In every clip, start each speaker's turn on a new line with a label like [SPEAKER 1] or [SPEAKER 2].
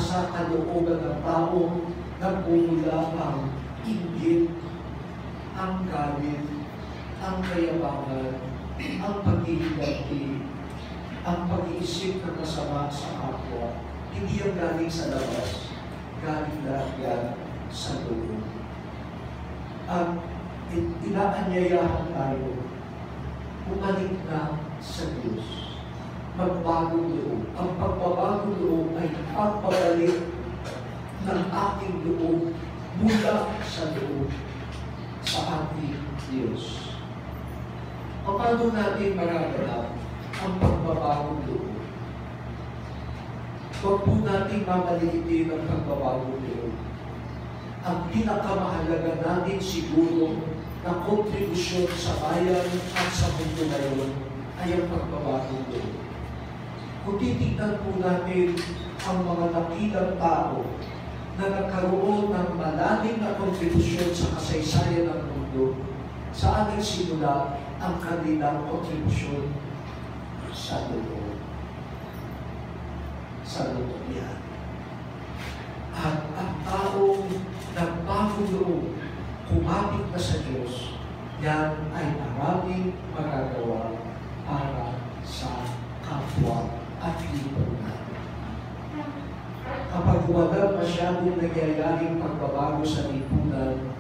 [SPEAKER 1] nasa kalooban ng tao nagmumula ang inggit, ang galit, ang kayabangan, ang pag-iiganti, ang pag-iisip ng masama sa kapwa. Hindi yan galing sa labas, galing lahat yan sa loob. At inaanyayahan tayo, bumalik na sa Diyos. Magbagong loob. Ang pagbabagong loob ay pagbabalik ng ating loob mula sa loob sa ating Diyos. Paano natin magaganap ang pagbabagong loob? Huwag po natin mamaliitin ang pagbabagong loob. Ang pinakamahalaga natin siguro na kontribusyon sa bayan at sa mundo ngayon ay ang pagbabagong loob. Kung titignan po natin ang mga dakilang tao na nagkaroon ng malalim na kontribusyon sa kasaysayan ng mundo, saan nagsimula ang kanilang kontribusyon? Sa loob. Sa loob yan. At ang taong nagbagong loob, kumapit na sa Diyos, yan ay maraming magagawa para sa kapwa at lipunan. Kapag wala masyadong nagyayaring pagbabago sa lipunan,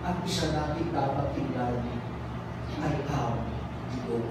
[SPEAKER 1] ang isa natin dapat tingnan ay ang loob.